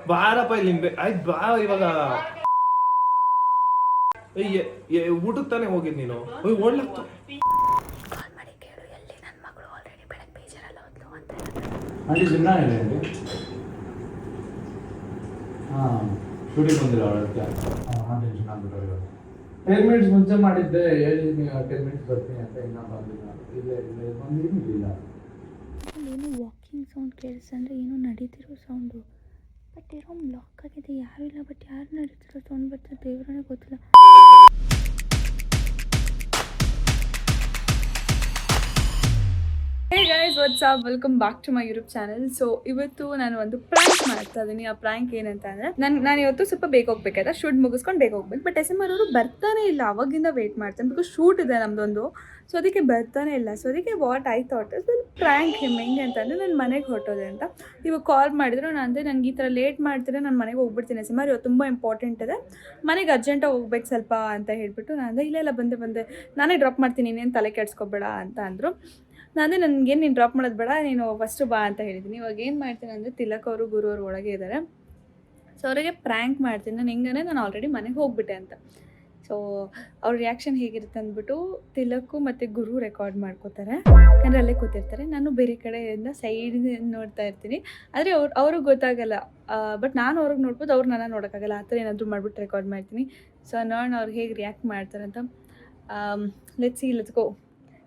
ಬಾರಪ್ಪ ಇಲ್ಲಿ ಆಯ್ತು ಬಾ ಇವಾಗ ಊಟಕ್ಕೆ ತಾನೇ ಹೋಗಿದ್ ನೀನು ಓಡ್ಲಾಗ್ತು ಕಾಲ್ ಮಾಡಿ ಕೇಳು ಎಲ್ಲಿ ನನ್ನ ಮಗಳು ಆಲ್ರೆಡಿ ಬೆಳಗ್ಗೆ ಬೇಜಾರಲ್ಲ ಹೋದ್ಲು ಅಂತ ಅಲ್ಲಿ ದಿನ ಇದೆ ಹಾಂ ಶೂಟಿಂಗ್ ಬಂದಿಲ್ಲ ಅವಳಕ್ಕೆ ಹಾಂ ಟೆನ್ಷನ್ ಆಗ್ಬಿಟ್ಟು 10 ಮಿನಿಟ್ಸ್ ಮುಂಚೆ ಮಾಡಿದ್ದೆ ಹೇಳಿ ನೀವು 10 ಮಿನಿಟ್ಸ್ ಬರ್ತೀನಿ ಅಂತ ಇನ್ನೂ ಬಂದಿಲ್ಲ ಇಲ್ಲೇ ಬಂದಿಲ್ಲ ಏನೋ ವಾಕಿಂಗ್ ಸೌಂಡ್ ಕೇಳಿಸ್ತಂದ್ರೆ ಏನೋ ನಡೀತಿರೋ ಸೌಂಡು ಬಟ್ ಇರೋ ಬ್ಲಾಕ್ ಆಗಿದೆ ಯಾರೂ ಇಲ್ಲ ಬಟ್ ಯಾರು ನಡೀತಿರೋ ಸೌಂಡ್ ಬರ್ತದೆ ದೇವರೇ ಗೊತ್ತಿಲ್ಲ hey guys what's up welcome back to my YouTube channel so ಇವತ್ತು ನಾನು ಒಂದು ಪ್ರಾಂಕ್ ಮಾಡ್ತಾ ಇದ್ದೀನಿ ಆ ಪ್ರಾಂಕ್ ಏನಂತ ಅಂದರೆ ನಾನು ಇವತ್ತು ಸ್ವಲ್ಪ ಬೇಗ ಹೋಗ್ಬೇಕಾಯ್ತಾ ಶೂಟ್ ಮುಗಿಸ್ಕೊಂಡು ಬೇಗ ಹೋಗ್ಬೇಕು ಬಟ್ SMR ಅವರು ಬರ್ತಾನೆ ಇಲ್ಲ ಅವಾಗಿಂದ ವೆಯ್ಟ್ ಮಾಡ್ತಾನೆ ಬಿಕಾಸ್ ಶೂಟ್ ಇದೆ ನಮ್ಮದೊಂದು ಸೊ ಅದಕ್ಕೆ ಬರ್ತಾನೆ ಇಲ್ಲ ಸೊ ಅದಕ್ಕೆ what I thought is well prank him ಹೆಂಗೆ ಅಂತಂದರೆ ನಾನು ಮನೆಗೆ ಹೊರಟೋದೆ ಅಂತ ಇವಾಗ ಕಾಲ್ ಮಾಡಿದ್ರು ನಾನು ಅಂದರೆ ನನಗೆ ಈ ಥರ ಲೇಟ್ ಮಾಡ್ತೀರಾ ನಾನು ಮನೆಗೆ ಹೋಗ್ಬಿಡ್ತೀನಿ SMR ಇವತ್ತು ತುಂಬ ಇಂಪಾರ್ಟೆಂಟ್ ಇದೆ ಮನೆಗೆ ಅರ್ಜೆಂಟಾಗಿ ಹೋಗ್ಬೇಕು ಸ್ವಲ್ಪ ಅಂತ ಹೇಳಿಬಿಟ್ಟು ನಾನು ಅಂದರೆ ಇಲ್ಲ ಬಂದೆ ನಾನೇ ಡ್ರಾಪ್ ಮಾಡ್ತೀನಿ ಇನ್ನೇನು ತಲೆ ಕೆಡ್ಸ್ಕೊಬೇಡ ಅಂತ ಅಂದರು ನಾನೇ ನನಗೇನು ನೀನು ಡ್ರಾಪ್ ಮಾಡೋದು ಬೇಡ ನೀನು ಫಸ್ಟು ಬಾ ಅಂತ ಹೇಳಿದ್ದೀನಿ ಇವಾಗ ಏನು ಮಾಡ್ತೀನಿ ಅಂದರೆ ತಿಲಕ್ ಅವರು ಗುರು ಅವರು ಒಳಗೆ ಇದ್ದಾರೆ ಸೊ ಅವರಿಗೆ ಪ್ರ್ಯಾಂಕ್ ಮಾಡ್ತೀನಿ ನಾನು ಹೆಂಗಂದರೆ ನಾನು ಆಲ್ರೆಡಿ ಮನೆಗೆ ಹೋಗ್ಬಿಟ್ಟೆ ಅಂತ ಸೊ ಅವ್ರ ರಿಯಾಕ್ಷನ್ ಹೇಗಿರುತ್ತೆ ಅಂದ್ಬಿಟ್ಟು ತಿಲಕ್ಕು ಮತ್ತು ಗುರು ರೆಕಾರ್ಡ್ ಮಾಡ್ಕೋತಾರೆ ಯಾಕಂದರೆ ಅಲ್ಲೇ ಕೂತಿರ್ತಾರೆ ನಾನು ಬೇರೆ ಕಡೆಯಿಂದ ಸೈಡಿಂದ ನೋಡ್ತಾ ಇರ್ತೀನಿ ಆದರೆ ಅವ್ರಿಗೆ ಗೊತ್ತಾಗಲ್ಲ ಬಟ್ ನಾನು ಅವ್ರಿಗೆ ನೋಡ್ಬೋದು ಅವ್ರು ನನ್ನ ನೋಡೋಕ್ಕಾಗಲ್ಲ ಆ ಥರ ಏನಾದರೂ ಮಾಡಿಬಿಟ್ಟು ರೆಕಾರ್ಡ್ ಮಾಡ್ತೀನಿ ಸೊ ನಾನು ಅವ್ರು ಹೇಗೆ ರಿಯಾಕ್ಟ್ ಮಾಡ್ತಾರೆ ಅಂತ ಲೆಟ್ಸ್ ಗೋ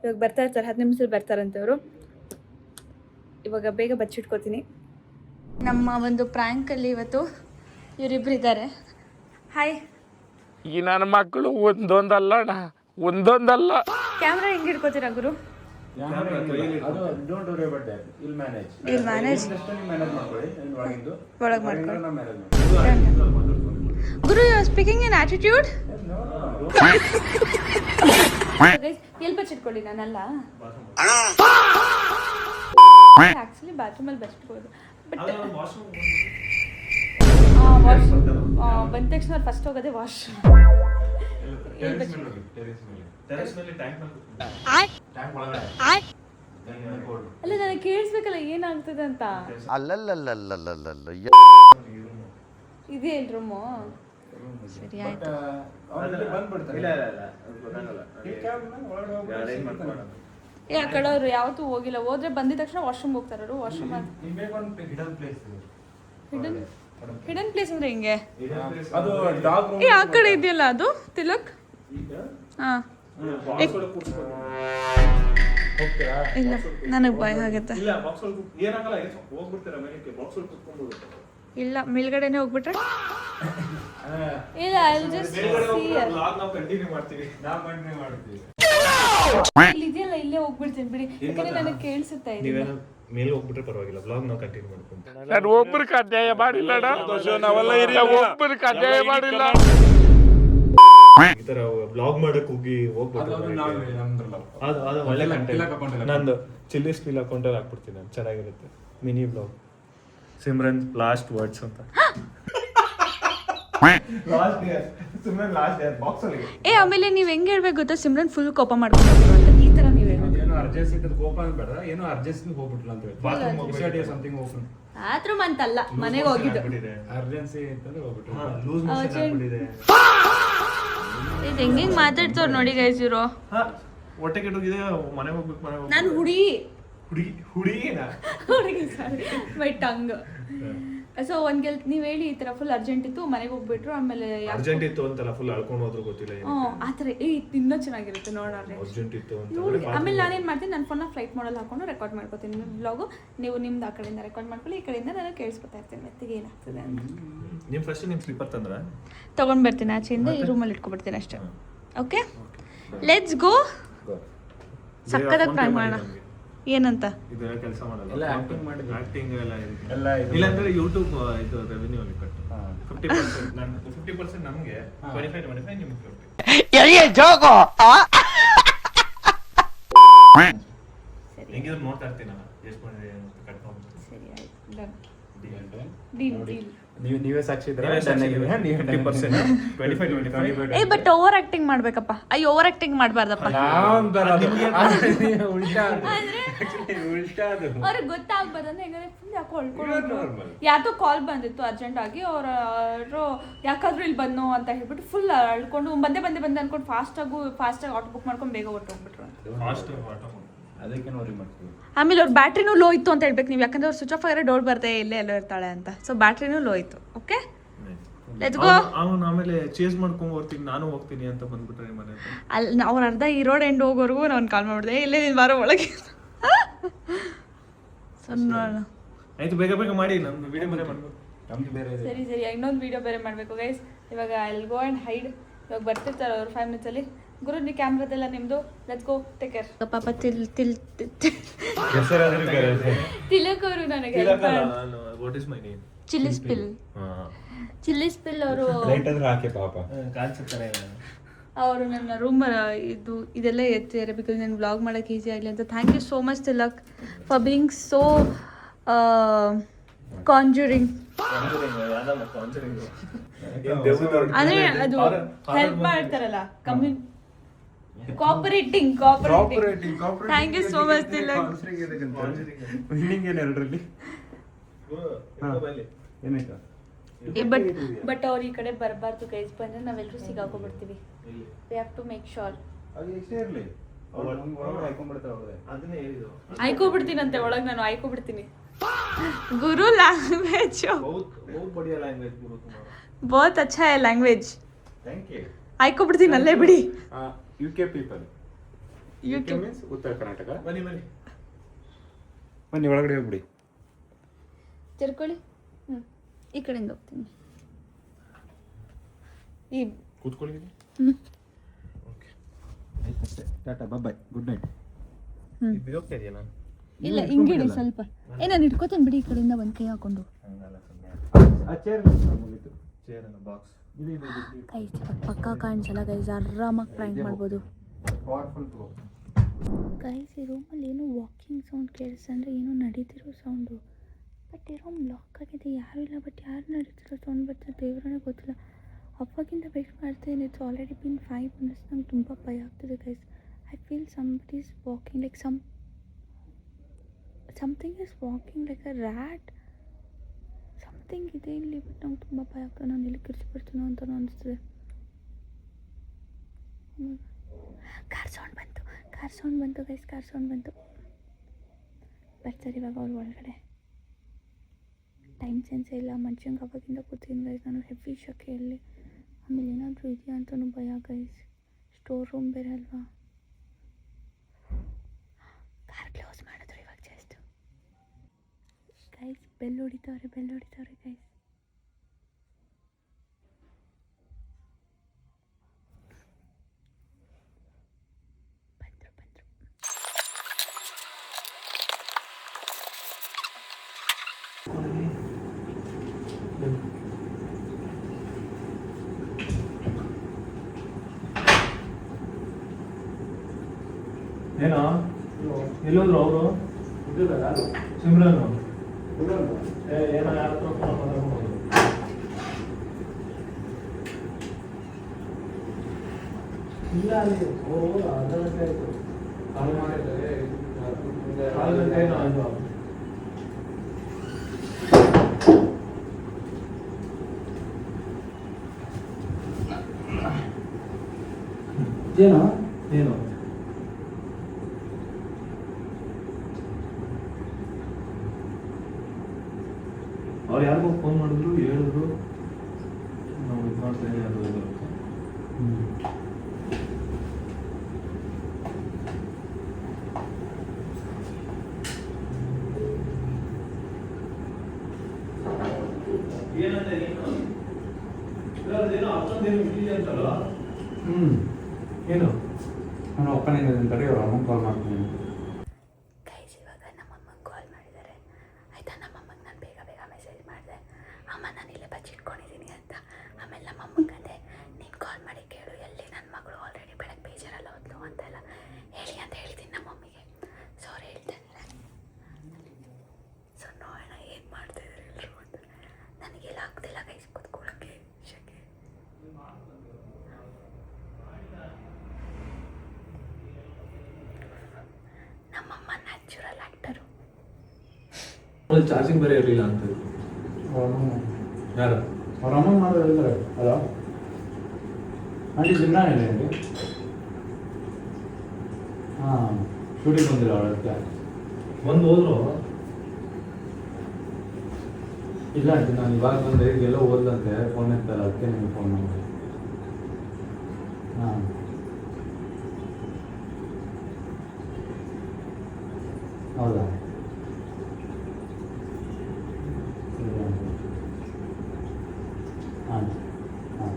ಇವಾಗ ಬರ್ತಾ ಇರ್ತಾರೆ 10 ನಿಮಿಷದಲ್ಲಿ ಬರ್ತಾರಂತೆ ಅವರು ಇವಾಗ ಬೇಗ ಬಚ್ಚಿಟ್ಕೋತೀನಿ ನಮ್ಮ ಒಂದು ಪ್ರ್ಯಾಂಕಲ್ಲಿ ಇವತ್ತು ಇವರಿಬ್ರು ಇದ್ದಾರೆ ಹಾಯ್ ಈ ನನ್ನ ಮಕ್ಕಳು ಒಂದೊಂದಲ್ಲ ಕ್ಯಾಮ್ರಾ ಹೆಂಗೆ ಹಿಡ್ಕೋತೀರಾ ಗುರು ಅದು don't worry about that will manage ಒಳಗೆ ಮಾಡ್ಕೊಂಡು ಗುರು you are speaking in attitude ಎಲ್ಲಿ ಬಚ್ಚಿಟ್ಕೊಳ್ಳಿ ನಾನಲ್ಲ ಆಕ್ಚುಲಿ ಬಾತ್ರೂಮಲ್ಲಿ ಬಚ್ಚಿಟ್ಬೋದು ಬಟ್ ಬಂದ ತಕ್ಷಣ ಫಸ್ಟ್ ಹೋಗೋದೇ ವಾಶ್ರೂಮ್ ಅಲ್ಲ ನನಗೆ ಕೇಳಿಸ್ಬೇಕಲ್ಲ ಏನಾಗ್ತದೆ ಅಂತ ಇದೇ ಇಲ್ಲ ರೂಮು ಸರಿ ಆಯ್ತು ಆ ಕಡೆ ಅವ್ರು ಯಾವತ್ತೂ ಹೋಗಿಲ್ಲ ಹೋದ್ರೆ ಬಂದಿದ ತಕ್ಷಣ ವಾಶ್ರೂಮ್ ಹೋಗ್ತಾರೆ ಅವರು ವಾಶ್ರೂಮ್ ಹಿಡನ್ ಪ್ಲೇಸ್ ಅಂದ್ರೆ ಹಿಂಗೆ ಆ ಕಡೆ ಇದೆಯಲ್ಲ ಅದು ತಿಲಕ್ ಹಾಂ ಇಲ್ಲ ನನಗೆ ಭಯ ಆಗುತ್ತೆ ಇಲ್ಲ ಮೇಲ್ಗಡೆನೆ ಹೋಗ್ಬಿಟ್ರೆ ಇಲ್ಲ ಇಲ್ಲಿ ಇದೆಯಲ್ಲ ಇಲ್ಲೇ ಹೋಗ್ಬಿಡ್ತೀನಿ ಬಿಡಿ ಯಾಕಂದ್ರೆ ನನಗೆ ಕೇಳಿಸುತ್ತಾ ಇದೆ ಮೇಲೆ ಹೋಗ್ಬಿಟ್ರೆ ಪರವಾಗಿಲ್ಲ ವ್ಲಾಗ್ ನಾವು ಕಂಟಿನ್ಯೂ ಮಾಡ್ಕೊಂತೀವಿ ನಾನು ಒಬ್ಬರಿಗೆ ಅನ್ಯಾಯ ಮಾಡಿಲ್ಲ ಒಬ್ಬರಿಗೆ ಅನ್ಯಾಯ ಮಾಡಿಲ್ಲ ಈ ತರ ವ್ಲಾಗ್ ಮಾಡಕ್ ಹೋಗ್ಬಿಟ್ಟು ಅದು ಒಳ್ಳೆ ಕಂಟೆಂಟ್ ನಂದು ಚಿಲ್ಲಿ ಸ್ಟೀಲ್ ಅಕೌಂಟಲ್ಲಿ ಹಾಕ್ಬಿಡ್ತೀನಿ ನಾನು ಚೆನ್ನಾಗಿರುತ್ತೆ mini vlog Simran last words ಅಂತ ಏ ಆಮೇಲೆ ನೀವ್ ಹೆಂಗ್ ಹೇಳ್ಬೇಕು ಗೊತ್ತಾ ಸಿಮ್ರನ್ ಫುಲ್ ಕೋಪ ಮಾಡ್ಕೊಂಡು ಅಂತ ಈ ತರ ನೀವ್ ಹೇಳ್ಬೇಕು ಏನೋ ಅರ್ಜೆನ್ಸಿ ಇದ್ದದ್ದು ಕೋಪ ಬೇಡ ಏನೋ ಅರ್ಜೆನ್ಸಿ ಹೋಗ್ಬಿಟ್ಲ ಅಂತ ಹೇಳಿ ಸಮಥಿಂಗ್ ಓಪನ್ ಬಾತ್ರೂಮ್ ಅಂತಲ್ಲ ಮನೆಗೆ ಹೋಗಿದ್ದು ಅರ್ಜೆನ್ಸಿ ಅಂತಂದ್ರೆ ಹೋಗ್ಬಿಟ್ರು ಲೂಸ್ ಮೋಷನ್ ಆಗ್ಬಿಟ್ಟಿದೆ ಇದು ಹೆಂಗೆ ಮಾತಾಡ್ತವ್ರು ನೋಡಿ ಗೈಸ್ ಇವರು ಹೊಟ್ಟೆ ಕೆಟ್ಟೋಗಿದೆ ಮನೆಗೆ ಹೋಗ್ಬೇಕು ನಾನು ಹುಡುಗಿನ ಹುಡುಗಿ ಸಾರಿ ಮೈ ಟಂಗ್ ಸೊ ಒಂದ್ ನೀವ್ ಹೇಳಿ ಈ ತರ ಫುಲ್ ಅರ್ಜೆಂಟ್ ಇತ್ತು ಮನೆಗೆ ಹೋಗ್ಬಿಟ್ರು ಆಮೇಲೆ ಅರ್ಜೆಂಟ್ ಇತ್ತು ಅಂತಲ್ಲ ಫುಲ್ ಅಳ್ಕೊಂಡು ಹೋದ್ರು ಗೊತ್ತಿಲ್ಲ ಆ ತರ ಇನ್ನೂ ಚೆನ್ನಾಗಿರುತ್ತೆ ನೋಡೋಣ ಅರ್ಜೆಂಟ್ ಇತ್ತು ಆಮೇಲೆ ನಾನೇನ್ ಮಾಡ್ತೀನಿ ನನ್ನ ಫೋನ್ನ ಫ್ಲೈಟ್ ಮೋಡಲ್ಲಿ ಹಾಕೊಂಡು ರೆಕಾರ್ಡ್ ಮಾಡ್ಕೋತೀನಿ ನಿಮ್ಮ ಬ್ಲಾಗು ನೀವು ನಿಮ್ದು ಆ ಕಡೆಯಿಂದ ರೆಕಾರ್ಡ್ ಮಾಡ್ಕೊಳ್ಳಿ ಈ ಕಡೆಯಿಂದ ನಾನು ಕೇಳಿಸ್ಕೊತಾ ಇರ್ತೀನಿ ಮೆತ್ತಿಗೆ ಏನಾಗ್ತದೆ ಅಂತ ನಿಮ್ ಫಸ್ಟ್ ನಿಮ್ ಸ್ಲಿಪ್ಪರ್ ತಂದ್ರ ತಗೊಂಡ್ ಬರ್ತೀನಿ ಆಚೆಯಿಂದ ಈ ರೂಮಲ್ಲಿ ಇಟ್ಕೊಬಿಡ್ತೀನಿ ಅಷ್ಟೇ ಓಕೆ ಲೆಟ್ಸ್ ಗೋ ಸಕ್ಕತ್ತಾಗಿ ಪ್ಲಾನ್ ಮಾಡೋಣ ಏನಂತ ಇದೆಲ್ಲ ಕೆಲಸ ಮಾಡಲ್ಲ ಎಲ್ಲ ಆಕ್ಟಿಂಗ್ ಮಾಡಿದ್ವಿ ಆಕ್ಟಿಂಗ್ ಎಲ್ಲ ಇಲ್ಲಾಂದ್ರೆ ಯೂಟ್ಯೂಬ್ ಇದು ರೆವೆನ್ಯೂ ಅಲ್ಲಿ ಕಟ್ಟು 50% ನಾನು 50% ನಮಗೆ 25 ನಿಮಗೆ 50 ಹೆಂಗಿದ್ರು ನೋಡ್ತಾ ಇರ್ತೀನಿ ನಾನು ಎಷ್ಟು ಮಾಡಿದೆ ಅಂತ ಕಟ್ಕೊಂಡು ಸರಿ ಆಯ್ತು ಡನ್ ಡೀಲ್ ನೀವೇ ಸಾಕ್ಷಿ ಇದ್ರೆ 50% 25 ಏ ಬಟ್ ಓವರ್ ಆಕ್ಟಿಂಗ್ ಮಾಡ್ಬೇಕಪ್ಪ ಅವ್ರಿಗೆ ಗೊತ್ತಾಗ್ಬಾರ್ದಂದ್ರೆ ಹೆಂಗಂದ್ರೆ ಫುಲ್ ಯಾಕೋ ಹೊಳ್ಕೊಂಡು ಯಾತೋ ಕಾಲ್ ಬಂದಿತ್ತು ಅರ್ಜೆಂಟ್ ಆಗಿ ಅವರು ಯಾಕಾದ್ರೂ ಇಲ್ಲಿ ಬಂದು ಅಂತ ಹೇಳ್ಬಿಟ್ಟು ಫುಲ್ ಅಳ್ಕೊಂಡು ಬಂದೆ ಅನ್ಕೊಂಡು ಫಾಸ್ಟಾಗಿ ಆಟೋ ಬುಕ್ ಮಾಡ್ಕೊಂಡು ಬೇಗ ಹೊರಟೋಗ್ಬಿಟ್ರು. ಆಮೇಲೆ ಅವ್ರ ಬ್ಯಾಟ್ರಿನೂ ಲೋ ಇತ್ತು ಅಂತ ಹೇಳ್ಬೇಕು ನೀವು, ಯಾಕಂದ್ರೆ ಅವ್ರು ಸ್ವಿಚ್ ಆಫ್ ಆಗಿರೋ ಡೋರ್ ಬರ್ದೆ ಇಲ್ಲೇ ಎಲ್ಲೋ ಇರ್ತಾಳೆ ಅಂತ. ಸೊ ಬ್ಯಾಟ್ರಿನೂ ಲೋ ಇತ್ತು. Okay let's go. ಅವನು ಆಮೇಲೆ ಚೇಸ್ ಮಾಡ್ಕೊಂಡು ಹೋಗ್ತೀನಿ, ನಾನು ಹೋಗ್ತೀನಿ ಅಂತ ಬಂದ್ಬಿಟ್ರೆ ಮನೆ ಅಲ್ಲಿ ಅವ್ರ ಅರ್ಧ ಈ ರೋಡ್ ಎಂಡ್ ಹೋಗೋವರೆಗೂ ನಾನು ಕಾಲ್ ಮಾಡಿದೆ, ಇಲ್ಲೇ ನೀನು ಬಾರೋ ಒಳಗೆ. ಸೊ ನೋಡೋಣ. ಆಯ್ತು, ಬೇಗ ಮಾಡಿ ನಮ್ದು ವಿಡಿಯೋ ಮನೆ ಮಾಡ್ಬೇಕು. ಸರಿ ಇನ್ನೊಂದು ವಿಡಿಯೋ ಬೇರೆ ಮಾಡಬೇಕು ಗೈಸ್. ಇವಾಗ ಐಲ್ ಗೋ ಆ್ಯಂಡ್ ಹೈಡ್. ಇವಾಗ ಬರ್ತಿರ್ತಾರೆ ಅವ್ರು 5 minutes ಗುರು, ನೀ ಕ್ಯಾಮ್ರಾದೆಲ್ಲ ನಿಮ್ಮದು. Let's go, take care. ಪಾಪ ತಿಲಕ್ ಅವರು ನನಗೆ ವಾಟ್ ಇಸ್ ಮೈ ನೇಮ್? ಚಿಲ್ಲಿ ಸ್ಪಿಲ್ ಅವರು ಅವರು ನನ್ನ ರೂಮ್ ಇದೆಲ್ಲ ಎತ್ತಿದ್ದಾರೆ ಬಿಕಾಸ್ ನಾನು ವ್ಲಾಗ್ ಮಾಡೋಕ್ಕೆ ಈಸಿ ಆಗಲಿ ಅಂತ. Thank you so much Tilak for being so conjuring. ಅಂದ್ರೆ ಅದು ಹೆಲ್ಪ್ ಮಾಡ್ತಾರಲ್ಲ, cooperating. Thank you so much Tilak. But ಅವ್ರು ಈ ಕಡೆ ಬರಬಾರ್ದು ಗೈಸ್, ಬಂದ್ರೆ ನಾವೆಲ್ಲರೂ ಸಿಗಾಕೊಂಡ್ಬಿಡ್ತೀವಿ. We have to make sure. ಆಯ್ಕೊಬಿಡ್ತೀನಂತೆ ಒಳಗೆ, ನಾನು ಆಯ್ಕೊಬಿಡ್ತೀನಿ. ಗುರು ಲ್ಯಾಂಗ್ವೇಜ್ ಬಹುತ್ ಅಚ್ಚಾ ಹೈ ಲ್ಯಾಂಗ್ವೇಜ್. ಆಯ್ಕೊಬಿಡ್ತೀನಿ ಅಲ್ಲೇ ಬಿಡಿ. UK people. UK means ಉತ್ತರ ಕರ್ನಾಟಕ. ಬನ್ನಿ ಒಳಗಡೆ ಹೋಗ್ಬಿಡಿ. ತಿರ್ಕೊಳ್ಳಿ. ಈ ಕಡೆಯಿಂದ ಹೋಗ್ತೀನಿ. ಈ ಕೂತ್ಕೊಳ್ಳಿ. Okay tata bye good night. ಹೋಗ್ತಾ ಇದೆಯಾ? ಇಲ್ಲ ಹಿಂಗಿಡಿ ಸ್ವಲ್ಪ. ನಾನು ಇಟ್ಕೋತೇನೆ ಬಿಡಿ, ಈ ಕಡೆಯಿಂದ ಒಂದು ಕೈ ಹಾಕೊಂಡು. ಗೈಸ್ ಪಕ್ಕ ಕಾಣಿಸಲ್ಲ ಗೈಸ್, ಆರಾಮಾಗಿ ಪ್ರ್ಯಾಂಕ್ ಮಾಡ್ಬೋದು ಗೈಸ್. ಈ ರೂಮಲ್ಲಿ ಏನೋ ವಾಕಿಂಗ್ ಸೌಂಡ್ ಕೇಳಿಸ್ತು, ಅಂದರೆ ಏನೋ ನಡೀತಿರೋ ಸೌಂಡು. ಬಟ್ ಈ ರೂಮ್ ಲಾಕ್ ಆಗಿದೆ, ಯಾರೂ ಇಲ್ಲ. ಬಟ್ ಯಾರು ನಡೀತಿರೋ ಸೌಂಡ್ ಬರ್ತದೆ ದೇವ್ರನೇ ಗೊತ್ತಿಲ್ಲ. ಅವಾಗಿಂದ ವೆಯ್ಟ್ ಮಾಡ್ತೀನಿ. It's already been 5 minutes. ನಂಗೆ ತುಂಬ ಭಯ ಆಗ್ತಿದೆ guys. I feel somebody is walking like something is walking like a rat. Something ಇದೆ ಇಲ್ಲಿ, ಬಟ್ ನಂಗೆ ತುಂಬ ಭಯ ಆಗ್ತದೆ. ನಾನು ಇಲ್ಲಿ ಕಿರ್ಚಿಬಿಡ್ತೀನೋ ಅಂತ ಅನಿಸ್ತದೆ. ಕಾರ್ ಸೌಂಡ್ ಬಂತು ಗೈಸ್, ಕಾರ್ ಸೌಂಡ್ ಬಂತು. ಬರ್ತಾರೆ ಇವಾಗ ಅವ್ರು ಒಳಗಡೆ. ಟೈಮ್ ಸೆನ್ಸೇ ಇಲ್ಲ ಮನುಷ್ಯಂಗೆ. ಅವಾಗಿಂದ ಕೂತೀನಿ ಗೈಸ್ ನಾನು ಹೆವಿ ಶಕೆಯಲ್ಲಿ. ಆಮೇಲೆ ಏನಾದರೂ ಇದೆಯಾ ಅಂತಲೂ ಭಯ ಗೈಸ್. ಸ್ಟೋರ್ ರೂಮ್ ಬೇರೆ ಅಲ್ವಾ. ಕಾರ್ ಕ್ಲೋಸ್ ಮಾಡಿದ್ರು ಇವಾಗ ಜಸ್ಟ್ ಗೈಸ್. ಬೆಲ್ ಹೊಡಿತವ್ರೆ ಗೈಸ್. ಬಂದರು ಏನೋ ಎಲ್ಲೋದ್ರು ಅವರು? ಸಿಮ್ರನ್ ಏನೋ ಯಾರ ಹತ್ರ ಮಾತಾಡ್ಬೋದು. ಇಲ್ಲ ಅಲ್ಲಿ ಅರ್ಧ ಗಂಟೆ ಆಯಿತು. ಕಾಲ್ ಮಾಡಿದ್ದಾರೆ, 4 ಗಂಟೆ ಏನೋ ಆಯಿತು. ಏನು ಅವ್ರು ಯಾರಿಗೂ ಫೋನ್ ಮಾಡಿದ್ರು, ಹೇಳಿದ್ರು ನಾವು ಇದು ಮಾಡ್ತಾ ಇದ್ದೀವಿ ಅದು ಇದು ಅಂತ. ಏನೋ ಅಷ್ಟೊಂದೇನು ಇದೆ ಅಂತಲ್ಲ. ಏನು ನಾನು ಒಪ್ಪನಿಂದ ಅಂತಾರೆ, ಅವ್ರ ಅಮ್ಮಂಗೆ ಕಾಲ್ ಮಾಡ್ತೀನಿ. ಗೈಸ್ ಇವಾಗ ನಮ್ಮಮ್ಮಂಗೆ ಕಾಲ್ ಮಾಡಿದ್ದಾರೆ ಆಯಿತಾ. ನಮ್ಮಮ್ಮಂಗೆ ನಾನು ಬೇಗ ಮೆಸೇಜ್ ಮಾಡಿದೆ, ಅಮ್ಮ ನಾನು ಇಲ್ಲೇ ಬಚ್ಚಿಟ್ಕೊಂಡಿದ್ದೀನಿ ಅಂತ. ಆಮೇಲೆ ನಮ್ಮಮ್ಮಂಗೆ ಅಂದೆ, ನೀನು ಕಾಲ್ ಮಾಡಿ ಕೇಳು ಎಲ್ಲಿ ನನ್ನ ಮಗಳು ಆಲ್ರೆಡಿ ಬೆಳಗ್ಗೆ ಬೇಜಾರಲ್ಲ ಹೋದ್ಲು ಅಂತೆಲ್ಲ ಹೇಳಿ ಅಂತ ಹೇಳಿದ್ದೀನಿ ನಮ್ಮ ಮಮ್ಮಿಗೆ. ಸೊ ಅವ್ರು ಹೇಳ್ತಾ ಇದ್ದಾರೆ. ಸೊ ನೋಡೋಣ ಏನು ಮಾಡ್ತಾಯಿದ್ದಾರೆ ಎಲ್ಲರೂ ಅಂತ. ನನಗೆಲ್ಲ ಆಗ್ತಿಲ್ಲ ಗೈಸ್ ಕೂತ್ಕೊಳ್ಳೋಕ್ಕೆ ಶಕೆ. ಚಾರ್ಜಿಂಗ್ ಬೇರೆ ಇರಲಿಲ್ಲ ಅಂತ ಯಾರು ಅವ್ರ ಅಮ್ಮ ಮಾಡೋದು ಹೇಳ್ತಾರೆ ಅಲ್ಲ ಆಂಟಿ ದಿನ ಇದೆ ಹೇಳಿ ಹಾಂ ಶೂಟಿಂಗ್ ಬಂದಿಲ್ಲ ಅವಳಕ್ಕೆ ಬಂದು ಹೋದ್ರು ಇಲ್ಲ ಆಂಟಿ ನಾನು ಇವಾಗ ಬಂದೆ ಈಗೆಲ್ಲ ಓದ್ಲಂತೆ ಫೋನ್ ಎತ್ತಲ್ಲ ಅದಕ್ಕೆ ನಿಮಗೆ ಫೋನ್ ಮಾಡಿದೆ ಹಾಂ ಹೌದಾ ಸರಿ ಆಂಟಿ ಹಾಂ ಹಾಂ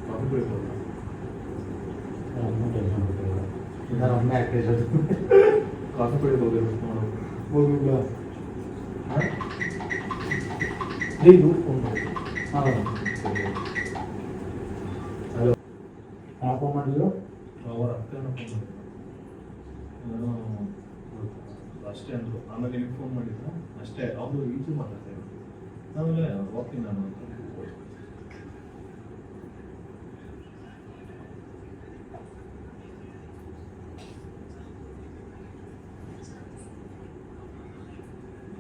ಕಾಫಿ ಕುಡಿಬೋದು ಟೆನ್ಷನ್ ಕೊಟ್ಟಿಲ್ಲ ನಾನು ಒಮ್ಮೆ ಆಗ್ತಿರೋದು ಕಾಫಿ ಕುಡಿದು ಹೋಗಿಲ್ಲ ಫೋನ್ ಮಾಡಿ ಹೌದು ಹಲೋ ಹಾಂ ಫೋನ್ ಮಾಡಿದ್ರು ಅವ್ರ ಅಕ್ಕನ ಫೋನ್ ಮಾಡಿದ್ರು ಏನೋ ಅಷ್ಟೇ ಅಂದರು ಆಮೇಲೆ ನಿಮಗೆ ಫೋನ್ ಮಾಡಿದ್ರು ಅಷ್ಟೇ ಅವರು ಈಚೆ ಮಾತಾಡ್ತಾ ಇದ್ರು ಆಮೇಲೆ ಹೋಗ್ತೀನಿ ನಾನು ಅಂತ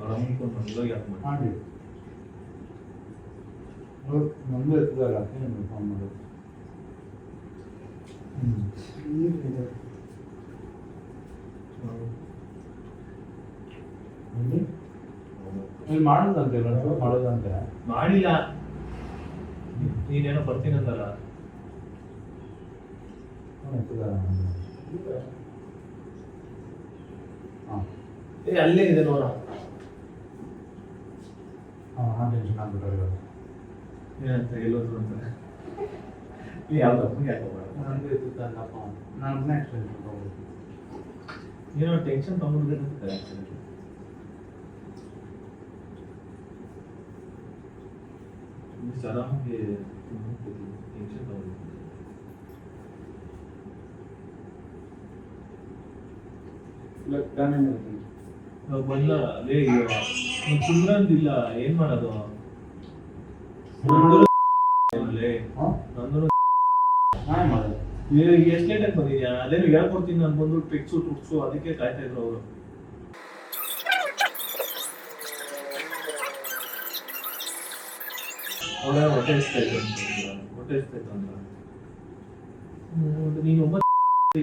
ಅವ್ರ ಅಮ್ಮನ ಫೋನ್ ಮಾಡಿ ಇವಾಗ ಯಾಕೆ ಮಾಡಿ ಮಾಡಿ ನಮ್ಮದು ಎತ್ತಿದಾಗ ನಿಮಗೆ ಫೋನ್ ಮಾಡೋದು ಇಲ್ಲಿ ಮಾಡೋದಂತೆ ಎಲ್ಲ ಮಾಡೋದಂತೆ ಮಾಡಿಲ್ಲ ನೀನೇನೋ ಬರ್ತೀನಂದಲ್ಲ ಹಾಂ ಅಲ್ಲೇ ಇದೆ ನೋಡ ಹಾಂ ಟೆನ್ಷನ್ ಆಗ್ಬಿಟ್ಟು ಏನಂತ ಎಲ್ಲೋದ್ರು ಅಂತಾರೆ ಯಾವ್ದು ಅಪ್ಪನಿಗೆ ಯಾಕೆ ನನಗೆ ಎತ್ತುತ್ತಲ್ಲಪ್ಪ ನಾನು ನೆಕ್ಸ್ಟ್ ಟೆನ್ಷನ್ ತಗೋಬೋದು ಏನೋ ಟೆನ್ಷನ್ ತಗೊಂಡಿರುತ್ತೆ ಆರಾಮಾಗಿ ಟೆನ್ಷನ್ ತಗೊಂಡಿದ್ದೆ ಬಂದ ಅದೇ ಸುಂದ್ರಂದಿಲ್ಲ ಏನ್ ಮಾಡೋದು ನಂದು ಹಾಂ ಮಾಡೋದು ಎಷ್ಟು ಲೇಟಾಗಿ ಬಂದಿದ್ಯಾ ಅದೇನು ಹೇಳ್ಕೊಡ್ತೀನಿ ನಾನು ಬಂದು ಪಿಕ್ಸು ಟುಕ್ಸು ಅದಕ್ಕೆ ಕಾಯ್ತಾ ಇದ್ರು ಅವರು ಅವರೇ ಹೊಟ್ಟೆ ಇಸ್ತಾ ಇತ್ತು ಅಂತ ನೀನು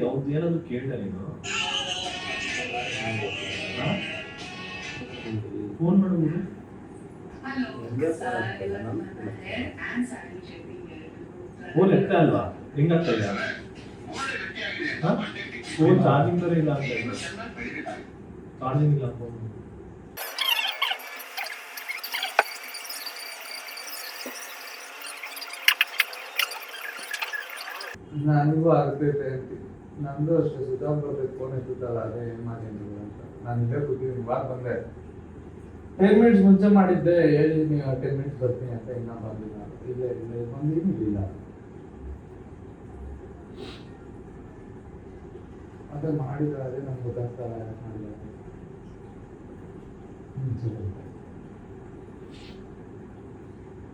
ಅವ್ರದ್ದು ಏನಾದ್ರು ಕೇಳ್ದ ನೀನು ಫೋನ್ ಮಾಡ್ಬೋದು ಫೋನ್ ಎತ್ತ ಅಲ್ವಾ ಹೆಂಗಾಗ್ತಾ ಇಲ್ಲ ಫೋನ್ ಚಾರ್ಜಿಂಗ್ ಬೇರೆ ಇಲ್ಲ ಅಂತ ಚಾರ್ಜಿಂಗ್ ಇಲ್ಲ ಫೋನ್ ನನಗೂ ಆಗ್ತೈತೆ ನಂದು ಅಷ್ಟೇ ಸುಧಾಮ್ ಬರ್ತೈತೆ ಫೋನ್ ಎತ್ತುತ್ತಲ್ಲ ಅದೇ ಏನು ಮಾಡಿದ್ರು ಅಂತ ನಾನು ಇಲ್ಲೇ ಕೂತಿದ್ದೀನಿ ಇವಾಗ ಬಂದೆ 10 ಮಿನಿಟ್ಸ್ ಮುಂಚೆ ಮಾಡಿದ್ದೆ ಹೇಳಿ ನೀವು 10 ಮಿನಿಟ್ಸ್ ಬರ್ತೀನಿ ಅಂತ ಇನ್ನೂ ಬಂದಿಲ್ಲ ಇಲ್ಲೇ ಇಲ್ಲೇ ಬಂದಿದ್ದೀನಿ ಇಲ್ಲ ಅದೇ ಮಾಡಿದ್ರೆ ಅದೇ ನಮ್ಗೆ ಗೊತ್ತಾಗ್ತಲ್ಲ ಯಾಕೆ ಮಾಡಿಲ್ಲ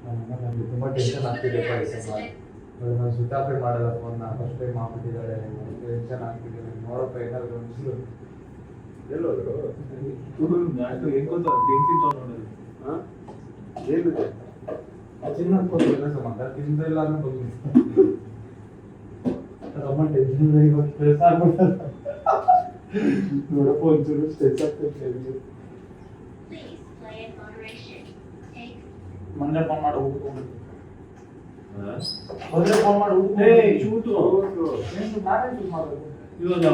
ನನಗೆ ತುಂಬ ಟೆನ್ಷನ್ ಆಗ್ತಿದೆ ನಾನು ಸುತ್ತಾಪೆ ಮಾಡಲ್ಲ ಫೋನ್ನ ಫಸ್ಟ್ ಟೈಮ್ ಮಾಡ್ಬಿಟ್ಟಿದ್ದಾಳೆ ಟೆನ್ಷನ್ ಆಗ್ತಿದೆ ನೋಡಪ್ಪ ಏನಾದ್ರು ಅನ್ಸಲು ಎಲ್ಲೋದ್ರು ಹೆಂಗೋತ ಬೆಂಕಿ ತಗೊಂಡು ಏನಿದೆ ಚಿನ್ನ ಕೊಟ್ಟಿಲ್ಲ ಸಂಬಂಧ ತಿಂದಿಲ್ಲ ಅನ್ನೋ ಬಗ್ಗೆ ಅಮ್ಮ ಟೆನ್ಷನ್ ಇವತ್ತು ಸ್ಟ್ರೆಸ್ ಆಗ್ಬಿಡ್ತಾರೆ ನೋಡಪ್ಪ ಒಂಚೂರು ಸ್ಟ್ರೆಸ್ ಆಗ್ತೈತೆ ಮೊನ್ನೆ ಫೋನ್ ಮಾಡಿ ಹೋಗ್ಕೊಂಡು ಮೊದಲೇ ಫೋನ್ ಮಾಡಿ ಶೂಟು ನಾನೇ ಶೂಟ್ ಮಾಡಬೇಕು ಇವಾಗ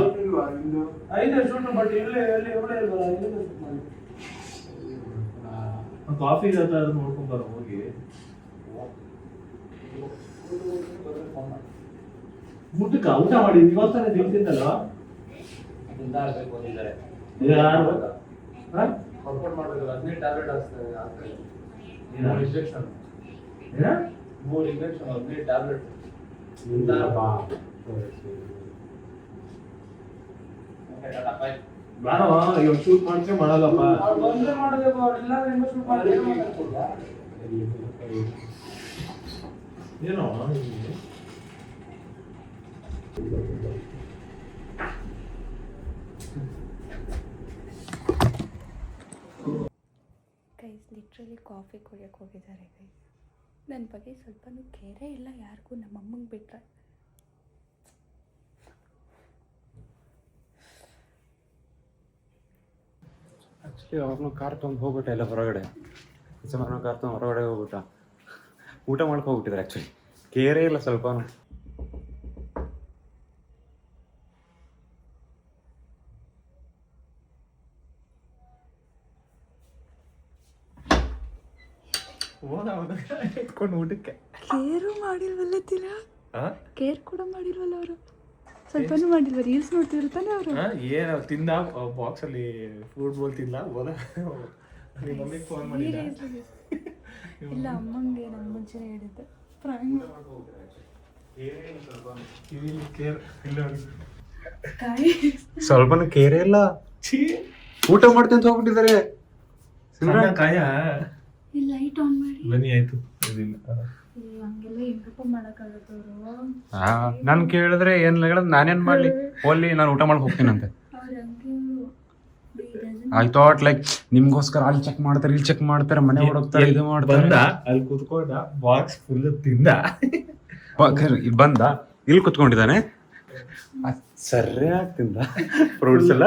ಐದೇ ಶೂಟ್ ಬಟ್ ಇಲ್ಲೇ ಎಲ್ಲಿ ಎವಳೇ ಇಲ್ವಲ್ಲ ಇಲ್ಲೇ ಶೂಟ್ ಮಾಡಿ ಕಾಫಿ ಇರತ್ತ ಅದು ನೋಡ್ಕೊಂಡ್ ಬರೋ ಹೋಗಿ ಊಟಕ್ಕ ಊಟ ಮಾಡಿ ಇವತ್ತಾನೆ ತಿಂತಿದ್ದಲ್ಲ ಯಾರು ವರ್ಕೌಟ್ ಮಾಡಬೇಕಲ್ಲ 15 ಟ್ಯಾಬ್ಲೆಟ್ ಹಾಕ್ತಾರೆ 3 ಇಂಜೆಕ್ಷನ್ 3 ಇಂಜೆಕ್ಷನ್ 15 ಟ್ಯಾಬ್ಲೆಟ್ ಬೇಡ ಇವಾಗ ಶೂಟ್ ಮಾಡ್ಕೆ ಮಾಡಲ್ಲಪ್ಪ ಬಂದೇ ಮಾಡಬೇಕು ಇಲ್ಲ ಶೂಟ್ ಮಾಡಿ ಏನೋ ಗೈಸ್ ಕಾಫಿ ಕುಡಿಯೋಕೆ ಹೋಗಿದ್ದಾರೆ ನನ್ನ ಬಗ್ಗೆ ಸ್ವಲ್ಪನೂ ಕೇರೇ ಇಲ್ಲ ಯಾರಿಗೂ, ನಮ್ಮ ಅಮ್ಮಂಗೆ ಬಿಟ್ಟರೆ. ಆ್ಯಕ್ಚುಲಿ ಅವ್ರನ್ನೂ ಕಾರ್ ತೊಗೊಂಡು ಹೋಗ್ಬಿಟ್ಟೆ ಎಲ್ಲ ಹೊರಗಡೆ, ಸುಮಾರು ಕಾರ್ ತೊಗೊಂಡು ಹೊರಗಡೆ ಹೋಗ್ಬಿಟ್ಟ, ಊಟ ಮಾಡ್ಕೊ ಹೋಗ್ಬಿಟ್ಟಿದ್ದಾರೆ. ಆ್ಯಕ್ಚುಲಿ ಕೇರೇ ಇಲ್ಲ ಸ್ವಲ್ಪ. ಇಟ್ಕೊಂಡು ಊಟಕ್ಕೆ ಕೇರು ಮಾಡಿಲ್ವಲ್ಲ ಕೇರ್ ಕೂಡ ಮಾಡಿಲ್ವಲ್ಲ ಅವರು, ಸ್ವಲ್ಪನೂ ಮಾಡಿಲ್ವ. ರೀಲ್ಸ್ ನೋಡ್ತಿರ್ತಾನೆ ಅವರು. ಏನು ತಿಂದ ಬಾಕ್ಸ್ ಅಲ್ಲಿ ಫುಡ್ ಬೋಲ್ ತಿಂದ ಹೋದ. ನಿಮ್ಮ ಮಮ್ಮಿಗೆ ಫೋನ್ ಮಾಡಿದ್ದ? ಇಲ್ಲ, ಅಮ್ಮಂಗೆ ನಾನು ಮುಂಚೆನೇ ಹೇಳಿದ್ದೆ. ಸ್ವಲ್ಪನೂ ಕೇರೇ ಇಲ್ಲ, ಊಟ ಮಾಡ್ತೀನಿ ಅಂತ ಹೋಗ್ಬಿಟ್ಟಿದ್ದಾರೆ. ಕಾಯ ಈ ಲೈಟ್ ಆನ್ ಮಾಡಿ. ಬನ್ನಿ ಆಯ್ತು. ಇದಿಲ್ಲ ಹಂಗೆಲ್ಲ ಹೆಂಗಪ್ಪ ಮಾಡೋಕ್ಕಾಗತ್ತೆ ಅವರು? ನಾನು ಕೇಳಿದ್ರೆ ಏನ್ ಹೇಳೋದು, ನಾನೇನ್ ಮಾಡ್ಲಿ, ಹೋಗ್ಲಿ ನಾನು ಊಟ ಮಾಡಿ ಹೋಗ್ತೀನಂತೆ. ಅವ್ರು ಹಂಗೆ ಐ ಥಾಟ್ ಲೈಕ್ ನಿಮ್ಗೋಸ್ಕರ ಅಲ್ಲಿ ಚೆಕ್ ಮಾಡ್ತಾರೆ, ಇಲ್ಲಿ ಚೆಕ್ ಮಾಡ್ತಾರೆ, ಮನೆ ಹೊಡೋಗ್ತಾರೆ, ಇದು ಮಾಡ್ತಾರೆ. ಬಂದ ಅಲ್ಲಿ ಕುತ್ಕೊಂಡ ಬಾಕ್ಸ್ ಫುಲ್ ತಿಂದ. ಬಂದ ಇಲ್ಲಿ ಕುತ್ಕೊಂಡಿದ್ದಾನೆ, ಸರಿಯಾಗಿ ತಿಂದ ಫ್ರೂಟ್ಸ್ ಎಲ್ಲ.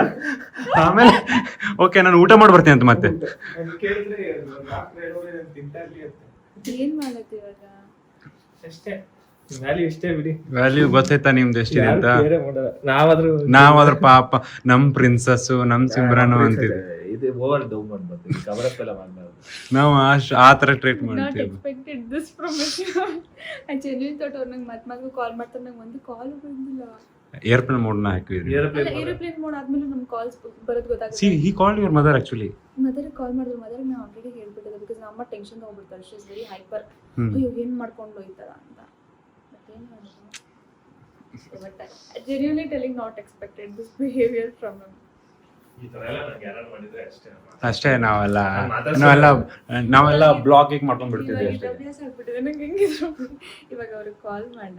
ಆಮೇಲೆ ಓಕೆ ನಾನು ಊಟ ಮಾಡಿ ಬರ್ತೀನಿ ಅಂತ ಮತ್ತೆ. ಏನ್ ಮಾಡತ್ತೆ ಇವಾಗ? ಅಷ್ಟೇ ವ್ಯಾಲ್ಯೂ ಇಷ್ಟೇ ಬಿಡಿ. ವ್ಯಾಲ್ಯೂ ಗೊತ್ತಾಯ್ತಾ ನಿಮ್ದು ಎಷ್ಟಿದೆ ಅಂತ? ನಾವಾದ್ರೂ ಪಾಪ ನಮ್ ಪ್ರಿನ್ಸಸ್ ನಮ್ ಸಿಮ್ರನ್ ಅಂತಿದ್ವಿ, ಇದು ಓವರ್ ಡೌನ್ ಮಾಡ್ಬಾರ್ದು, ಕವರ್ ಅಪ್ ಎಲ್ಲ ಮಾಡ್ಬಾರ್ದು. ನಾವು ಅಷ್ಟು ಆ ಥರ ಟ್ರೀಟ್ ನಾಟ್ ಮಾಡ್ತೀವಿ. Expected this from you. I genuine thought ಅವ್ರು ನಂಗೆ ಮತ್ತೆ ಕಾಲ್ ಮಾಡ್ತಾರೆ, ನಂಗೆ ಒಂದು ಕಾಲ್ ಬಂದಿಲ್ಲ. ಏರ್ಪ್ಲೇನ್ ಮೋಡ್ನ ಹಾಕಿದ್ವಿ. ಏರೋಪ್ಲೇನ್ ಮೋಡ್ ಆದ್ಮೇಲೆ ನಮ್ ಕಾಲ್ಸ್ ಬರೋದು ಸಿ ಗೊತ್ತಾಗುತ್ತೆ. He called your mother actually. Mother call ಮಾಡಿದ್ರು, ಮದರ್ ನಾನು ಆಲ್ರೆಡಿ ಹೇಳ್ಬಿಟ್ಟಿದ್ದೆ, ಬಿಕಾಸ್ ನಮ್ಮ ಟೆನ್ಷನ್ ತಗೊಂಡ್ಬಿಡ್ತಾರೆ. She is very hyper. ಅಯ್ಯೋ ಏನು ಮಾಡ್ಕೊಂಡು ಹೋಯ್ತಾರ ಅಂತ. ಬಟ್ ಏನು ಮಾಡೋದು? But genuinely telling not expected this behaviour from him. ಈ ತರ ಎಲ್ಲ ನಂಗೆ ಯಾರು ಮಾಡಿದ್ರೆ ಅಷ್ಟೇ. ನಾವೆಲ್ಲ ಬ್ಲಾಗಿಂಗ್ ಮಾಡ್ಕೊಂಡ್ ಬಿಡ್ತಿದ್ವಿ ಇವಾಗ ಅಷ್ಟೇ. ಅಭ್ಯಾಸ ಆಗ್ಬಿಟ್ಟಿದೆ ನಂಗೆ. ಹೆಂಗಿದ್ರು ಇವಾಗ ಅವ್ರಿಗೆ ಕಾಲ್ ಮಾಡ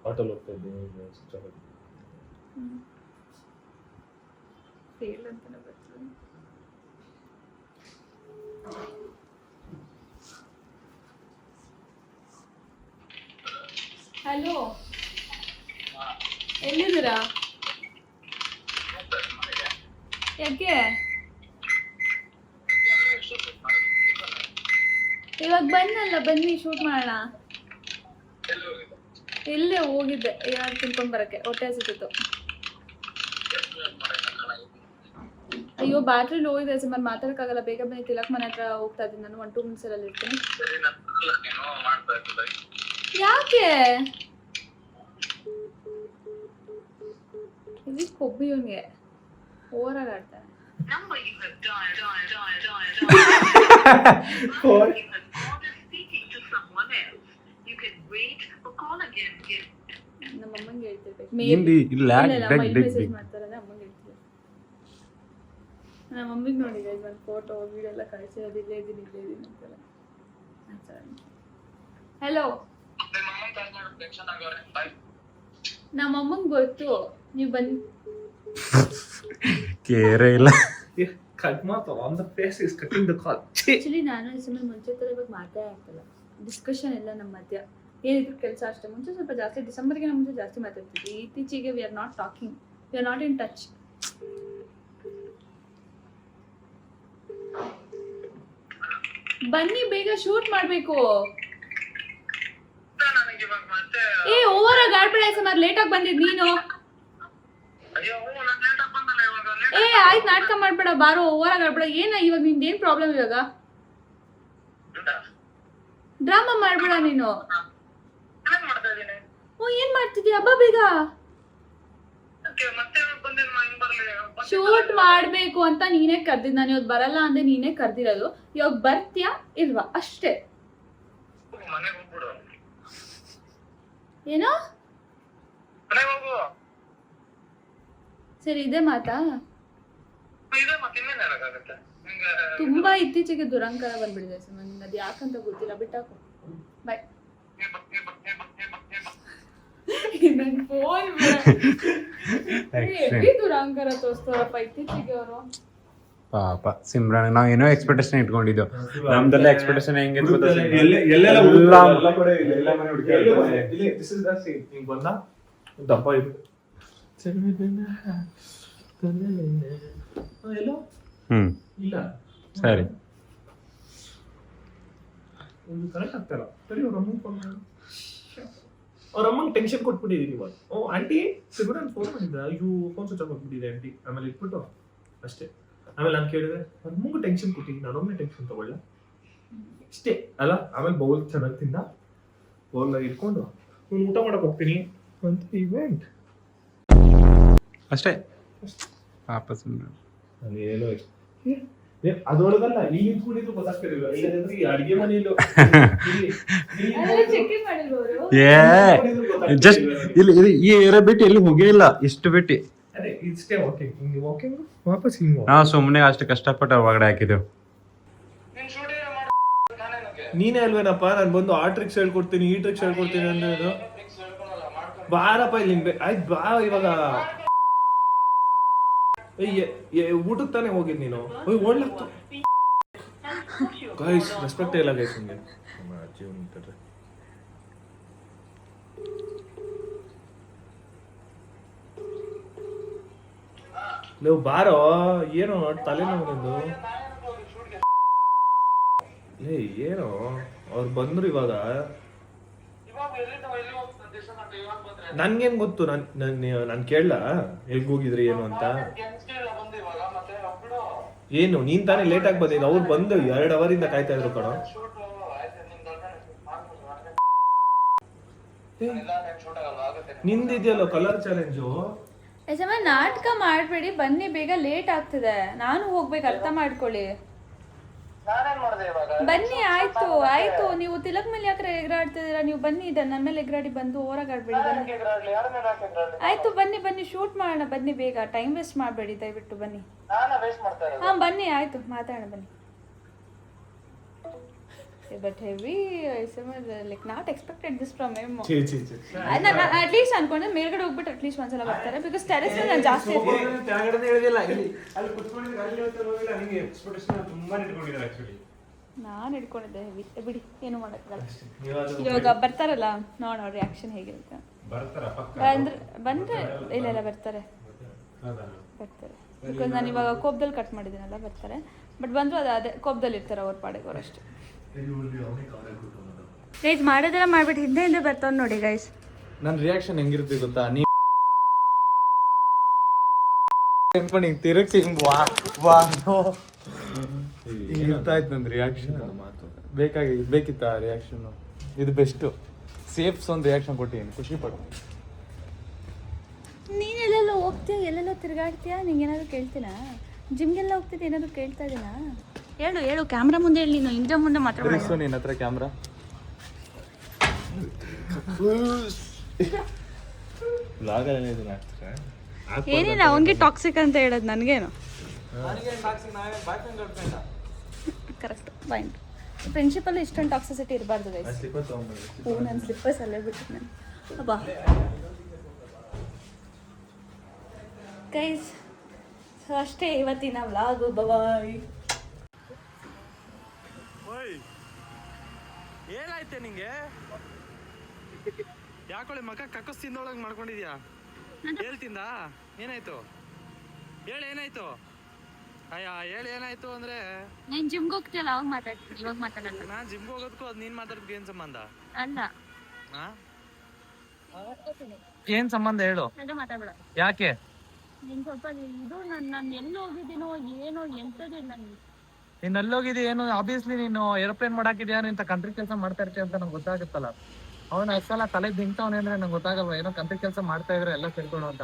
ಹೋಟೆಲ್ ಹೋಗ್ತಾ ಇದ್ದೀನಿ. ಫೇಲ್ ಅಂತಾನೆ ಬರ್ತದೆ. ಹಲೋ, ಎಲ್ಲಿದ್ದೀರಾ? ಯಾಕೆ ಇವಾಗ ಬನ್ನಲ್ಲ? ಬನ್ನಿ ಶೂಟ್ ಮಾಡೋಣ. ಇಲ್ಲೇ ಹೋಗಿದ್ದೆ ಏನಾದ್ರು ತಿನ್ಕೊಂಡ್ ಬರಕ್ಕೆ, ಹೊಟ್ಟೆ ಹಸಿತಿತ್ತು. ಅಯ್ಯೋ ಬ್ಯಾಟ್ರಿ ಲೋ ಇದೆ ಸುಮಾರು, ಮಾತಾಡಕ್ಕಾಗಲ್ಲ. ಬೇಗ ಬನ್ನಿ, ತಿಲಕ್ ಮನೆ ಹತ್ರ ಹೋಗ್ತಾ ಇದ್ದೀನಿ ನಾನು. 1-2 minutes ಅಲ್ಲಿ ಇರ್ತೀನಿ. ಯಾಕೆ ಇಲ್ಲಿ ಕೊಬ್ಬಿ ಇವನ್ಗೆ ಓವರಾಗಿ ಆಡ್ತಾನೆ. ನಮ್ಮ ಅಮ್ಮಂಗೆ ಹೇಳ್ತಿರ್ಬೇಕು. ಮೆಸೇಜ್ ಮಾಡ್ತಾರೆ ಅಮ್ಮಂಗೆ ಹೇಳ್ತೀವಿ. ನಮ್ಮ ಮಮ್ಮಿಗೆ ನೋಡಿ ಗೈಸ್, ಒಂದು ಫೋಟೋ ವಿಡಿಯೋ ಎಲ್ಲ ಕಳಿಸಿರೋದು. ಇಲ್ಲೇ ಇದ್ದೀನಿ ಅಂತೆಲ್ಲ. ಹಲೋ, ನಮ್ಮ ಅಮ್ಮಂಗೆ ಗೊತ್ತು ನೀವು ಬಂದು ಕೇರೇ ಇಲ್ಲ. ಕಟ್ ಮಾತು on the face is cutting the call. Actually ನಾನು ಸುಮ್ಮನೆ ಮುಂಚೆ ಥರ ಇವಾಗ ಮಾತೇ ಆಗ್ತಿಲ್ಲ. ಡಿಸ್ಕಷನ್ ಎಲ್ಲ ನಮ್ಮ ಮಧ್ಯ. ಏನಿದ್ರು ಕೆಲಸ ಅಷ್ಟೇ. ಮುಂಚೆ ಸ್ವಲ್ಪ ಜಾಸ್ತಿ, ಡಿಸೆಂಬರ್ಗೆ ಮುಂಚೆ ಜಾಸ್ತಿ ಮಾತಾಡ್ತಿದ್ವಿ. ಇತ್ತೀಚೆಗೆ we are not talking, we are not in touch. ಬನ್ನಿ ಬೇಗ ಶೂಟ್ ಮಾಡಬೇಕು. ಓವರ್ ಆಗಿ ಆಡ್ಬೇಡ ಸುಮಾರು. ಲೇಟ್ ಆಗಿ ಬಂದಿದ್ ನೀನು. ಆಯ್ತು, ನಾಟಕ ಮಾಡ್ಬೇಡ, ಬಾರೋ. ಓವರ್ ಆಗಿ ಆಡ್ಬೇಡ. ಇವಾಗ ನಿಂದೇನ್ ಪ್ರಾಬ್ಲಮ್? ಇವಾಗ ಡ್ರಾಮಾ ಮಾಡ್ಬೇಡ ನೀನು. ಏನ್ ಮಾಡ್ತಿದ್ಯಾ? ಹಬ್ಬ ಬೇಗ ಶೂಟ್ ಮಾಡ್ಬೇಕು ಅಂತ ನೀನೇ ಕರ್ದಿದ್. ನಾನು ಇವತ್ತು ಬರಲ್ಲ ಅಂದ್ರೆ ನೀನೇ ಕರ್ದಿರೋದು. ಇವಾಗ ಬರ್ತೀಯಾ ಇಲ್ವಾ ಅಷ್ಟೇ. ಏನೋ ಸರಿ, ಇದೇ ಮಾತಾ? ತುಂಬಾ ಇತ್ತೀಚೆಗೆ ದುರಂಕಾರ ಬಂದ್ಬಿಡಿದೆ ಸರ್. ನನಗೆ ಅದು ಯಾಕಂತ ಗೊತ್ತಿಲ್ಲ. ಬಿಟ್ಟಾಕು. ಬಾಯ್. ನನ್ ಫೋನ್ ದುರಂಕಾರ ತೋರಿಸ್ತಾರಪ್ಪ ಇತ್ತೀಚೆಗೆ ಅವರು. ಪಾಪ ಸಿಮ್ರಾನ್ ನಾವ್ ಏನೋ ಎಕ್ಸ್ಪೆಕ್ಟೇಷನ್ ಇಟ್ಕೊಂಡಿದ್ದು ನಮ್ದೆಲ್ಲ ಎಕ್ಸ್ಪೆಕ್ಟೇಷನ್ ಹೆಂಗಿತ್ತು ಗೊತ್ತಾ ಸಿಮ್ರಾನ್? ಎಲ್ಲೆಲ್ಲ ಎಲ್ಲ ಕಡೆ ಎಲ್ಲ ಮನೆ ಹುಡುಗಿ ದಿಸ್ ಇಸ್ ದ ಸೀನ್ ಹಿಂಗ್ ಬಂದ ದಪ್ಪ ಇದು ಎಲ್ಲೋ ಇಲ್ಲ ಸರಿ ಒಂದು ಕರೆಕ್ಟ್ ಆಗ್ತಾರ ಸರಿ ಅವ್ರ ಅಮ್ಮಂಗೆ ಟೆನ್ಷನ್ ಕೊಟ್ಬಿಟ್ಟಿದೀನಿ ಇವಾಗ. ಓ ಆಂಟಿ ಸಿಮ್ರಾನ್ ಫೋನ್ ಮಾಡಿದ್ದ, ಅಯ್ಯೋ ಫೋನ್ ಸ್ವಿಚ್ ಆಫ್ ಆಗ್ಬಿಟ್ಟಿದೆ ಆಂಟಿ. ಆಮೇಲೆ ಇಟ್ಬಿಟ್ಟು ಅಷ್ಟೇ. ಆಮೇಲೆ ನಾನು ಕೇಳಿದ್ರೆ ನಮಗೂ ಟೆನ್ಷನ್ ಕೊಟ್ಟಿದ್ದೀನಿ, ನಾನೊಮ್ಮೆ ಟೆನ್ಷನ್ ತಗೊಳ್ಳ ಇಷ್ಟೇ ಅಲ್ಲ. ಆಮೇಲೆ ಬೌಲ್ ಚೆನ್ನಾಗಿ ತಿಂದ, ಬೌಲ್ನಾಗ ಇಟ್ಕೊಂಡು ನಾನು ಊಟ ಮಾಡಕ್ ಹೋಗ್ತೀನಿ ಅಂತ ಇವೆಂಟ್ ಅಷ್ಟೇ. ಪಾಪ ಸಿಮ್ರಾನ್ ನಾನು ಏನೋ ಅದೊಳಗಲ್ಲ ಇಲ್ಲಿ ನಿಂತ್ಕೊಂಡಿದ್ರು ಗೊತ್ತಾಗ್ತಿರ್ಲಿಲ್ಲ. ಇಲ್ಲಂದ್ರೆ ಈ ಅಡಿಗೆ ಮನೆಯಲ್ಲೂ ಜಸ್ಟ್ ಇಲ್ಲಿ ಈ ಏರಿಯಾ ಬಿಟ್ಟು ಎಲ್ಲಿ ಹೋಗೇ ಇಲ್ಲ, ಇಷ್ಟು ಬಿಟ್ಟು ಅದೇ ಇಷ್ಟೇ ವಾಕಿಂಗ್. ಹಿಂಗೆ ವಾಕಿಂಗ್ ವಾಪಸ್ ಹಿಂಗೆ ನಾವು ಸುಮ್ಮನೆ ಅಷ್ಟು ಕಷ್ಟಪಟ್ಟು ಹೊರಗಡೆ ಹಾಕಿದೆವು. ನೀನೇ ಅಲ್ವೇನಪ್ಪ ನಾನು ಬಂದು ಆ ಟ್ರಿಕ್ಸ್ ಹೇಳ್ಕೊಡ್ತೀನಿ ಈ ಟ್ರಿಕ್ಸ್ ಹೇಳ್ಕೊಡ್ತೀನಿ ಅನ್ನೋದು. ಬಾರಪ್ಪ ಇಲ್ಲಿ ಆಯ್ತು ಬಾ ಇವಾಗ. ಊಟಕ್ಕೆ ತಾನೇ ಹೋಗಿದ್ ನೀನು. ಓಡ್ಲಾಗ್ತು ಗೈಸ್, ರೆಸ್ಪೆಕ್ಟ್ ಇಲ್ಲ ಗೈಸ್ ನಿಮಗೆ. ನೀವು ಬಾರೋ, ಏನೋ ತಲೆನೋವು ನಿಂದು. ಏನೋ ಅವ್ರು ಬಂದ್ರು ಇವಾಗ. ನನ್ಗೇನ್ ಗೊತ್ತು, ನಾನು ಕೇಳಲ್ಲ ಎಲ್ಗ್ ಹೋಗಿದ್ರಿ ಏನು ಅಂತ. ಏನು ನೀನ್ ತಾನೇ ಲೇಟ್ ಆಗಿ ಬಂದಿದ್ದು, ಅವ್ರು ಬಂದು 2 ಅವರಿಂದ ಕಾಯ್ತಾ ಇದ್ರು ಕಣೋ. ನಿಂದಿದ್ಯಲ್ಲ ಕಲರ್ ಚಾಲೆಂಜು. ನಾಟಕ ಮಾಡ್ಬೇಡಿ, ಬನ್ನಿ ಬೇಗ, ಲೇಟ್ ಆಗ್ತಿದೆ. ನಾನು ಹೋಗ್ಬೇಕು, ಅರ್ಥ ಮಾಡ್ಕೊಳ್ಳಿ. ಬನ್ನಿ ಆಯ್ತು ಆಯ್ತು, ನೀವು ತಿಲಕ್ ಮೇಲೆ ಯಾಕೆ ಎಗರಾಡ್ತಿದ್ದೀರಾ? ನೀವು ಬನ್ನಿ, ಇದೆ ನನ್ನ ಮೇಲೆ ಎಗರಾಡಿ ಬಂದು ಓರಾಗಾಡ್ಬೇಡಿ. ಬನ್ನಿ ಆಯ್ತು, ಬನ್ನಿ ಬನ್ನಿ, ಶೂಟ್ ಮಾಡೋಣ ಬನ್ನಿ ಬೇಗ, ಟೈಮ್ ವೇಸ್ಟ್ ಮಾಡಬೇಡಿ ದಯವಿಟ್ಟು ಬನ್ನಿ. ಹಾ ಬನ್ನಿ ಆಯ್ತು, ಮಾತಾಡೋಣ ಬನ್ನಿ. But heavy like not expected this from him. ನಾನು ಅಟ್ಲೀಸ್ಟ್ ಅನ್ಕೊಂಡೆ ಮೇಲ್ಗಡೆ ಹೋಗ್ಬಿಟ್ಟು ಅಟ್ಲೀಸ್ಟ್ ಒಂದ್ಸಲ ಬರ್ತಾರೆ, ಬಿಕಾಸ್ ಟೆರೆಸ್ ಮೇಲೆ ನಾನು ಜಾಸ್ತಿ ನಾನು ಹಿಡ್ಕೊಂಡಿದ್ದೆ ಹೆವಿ. ಬಿಡಿ, ಏನು ಮಾಡೋಕ್ಕಲ್ಲ. ಇವಾಗ ಬರ್ತಾರಲ್ಲ, ನೋಡೋಣ ಅವ್ರ ರಿಯಾಕ್ಷನ್ ಹೇಗಿರುತ್ತೆ. ಬಂದ್ರೆ ಇಲ್ಲ ಬರ್ತಾರೆ ಬಿಕಾಸ್ ನಾನು ಇವಾಗ ಕೋಪದಲ್ಲಿ ಕಟ್ ಮಾಡಿದ್ದೀನಲ್ಲ, ಬರ್ತಾರೆ. ಬಟ್ ಬಂದ್ರು ಅದೇ ಕೋಪದಲ್ಲಿ ಇರ್ತಾರೆ ಅವ್ರ ಪಾಡಿಗೆ ಅವ್ರು ಅಷ್ಟೇ. ಗೈಸ್ ಮಾಡೋದೆಲ್ಲ ಮಾಡ್ಬಿಟ್ಟು ಹಿಂದೆ ಬರ್ತಾವ್ ನೋಡಿ ಗೈಸ್. ನನ್ನ ರಿಯಾಕ್ಷನ್ ಹೆಂಗಿರುತ್ತೆ ಗೊತ್ತಾ? ನೀ ತಿರುಗಿಸಿ ಇರ್ತಾ ಇತ್ತು ನನ್ನ ರಿಯಾಕ್ಷನ್. ಬೇಕಿತ್ತ ಆ ರಿಯಾಕ್ಷನ್? ಇದು ಬೆಸ್ಟು, ಸೇಫ್ಸ್ ಒಂದು ರಿಯಾಕ್ಷನ್ ಕೊಟ್ಟಿದ್ದೀನಿ, ಖುಷಿ ಪಟ್ಟು. ನೀನು ಎಲ್ಲೆಲ್ಲ ಹೋಗ್ತೀಯ, ಎಲ್ಲೆಲ್ಲ ತಿರುಗಾಡ್ತೀಯ, ನಿಂಗೆ ಏನಾದ್ರು ಕೇಳ್ತೀನಾ? ಜಿಮ್ಗೆಲ್ಲ ಹೋಗ್ತಿದ್ದೆ, ಏನಾದ್ರು ಕೇಳ್ತಾ ಇದೀನಾ? ಹೇಳು ಹೇಳು, ಕ್ಯಾಮ್ರಾ ಮುಂದೆ ಹೇಳಿ, ನೀನು ಹಿಂದೆ ಮುಂದೆ ಮಾತಾಡೋ. ನಿನ್ನ ಹತ್ರ ಕ್ಯಾಮ್ರಾ ಏನಿಲ್ಲ, ಅವನಿಗೆ ಟಾಕ್ಸಿಕ್ ಅಂತ ಹೇಳೋದು, ನನಗೇನು ಕರೆಕ್ಟ್ ಪಾಯಿಂಟ್. ಫ್ರೆಂಡ್ಶಿಪ್ಪಲ್ಲಿ ಇಷ್ಟೊಂದು ಟಾಕ್ಸಿಸಿಟಿ ಇರಬಾರ್ದು ಗೈಸ್. ನನ್ನ ಸ್ಲಿಪ್ಪರ್ಸ್ ಅಲ್ಲೇ ಬಿಟ್ಟು ನಾನು ಅಬ್ಬಾ ಗೈಸ್. ಸೊ ಅಷ್ಟೇ ಇವತ್ತಿನ ವ್ಲಾಗು. ಬಾಯ್. ಏನಾಯ್ತೆ ನಿಂಗೆ? ಯಾಕೊಳ್ಳಿ ಮಗ ಕಕ್ಕಸ್ ತಿಂದೊಳಗೆ ಮಾಡ್ಕೊಂಡಿದ್ಯಾ? ಹೇಳ್ತಿಂದ ಏನಾಯ್ತು? ಹೇಳಿ ಏನಾಯ್ತು? ಅಯ್ಯ ಹೇಳಿ ಏನಾಯ್ತು ಅಂದ್ರೆ, ನೀನ್ ಜಿಮ್ಗೆ ಹೋಗ್ತಿಯಲ್ಲ ಅವಾಗ ಮಾತಾಡ್ತೀನಿ, ಇವಾಗ ಮಾತಾಡಲ್ಲ. ನಾನ್ ಜಿಮ್ಗೆ ಹೋಗೋದಕ್ಕೂ ಅದ್ ನೀನ್ ಮಾತಾಡೋದಕ್ಕೆ ಏನ್ ಸಂಬಂಧ? ಅಲ್ಲ ಏನ್ ಸಂಬಂಧ ಹೇಳು? ಮಾತಾಡ್ಬೇಡ. ಯಾಕೆ? ನೀನ್ ಸ್ವಲ್ಪ ಇದು ನಾನು ಎಲ್ಲಿ ಹೋಗಿದ್ದೀನೋ ಏನೋ ಎಂತದೇ ನನಗೆ. ನೀನ್ ಅಲ್ಲೋಗಿದ್ದಿ ಏನು? ಆಬ್ವಿಯಸ್ಲಿ ನೀನು ಏರೋಪ್ಲೇನ್ ಮಾಡಾಕಿದ್ಯಾ, ಇಂತ ಕಂಟ್ರಿ ಕೆಲಸ ಮಾಡ್ತಾ ಇರ್ತೀಯ ಅಂತ ನಂಗೆ ಗೊತ್ತಾಗುತ್ತಲ್ಲ. ಅವನ ಅಷ್ಟೆಲ್ಲ ತಲೆ ದಿಂಗ್ತಾವನೆ ಅಂದ್ರೆ ನಂಗೆ ಗೊತ್ತಾಗಲ್ವ ಏನೋ ಕಂಟ್ರಿ ಕೆಲಸ ಮಾಡ್ತಾ ಇದ್ರೆ ಎಲ್ಲ ತಿಳ್ಕೊಳು ಅಂತ.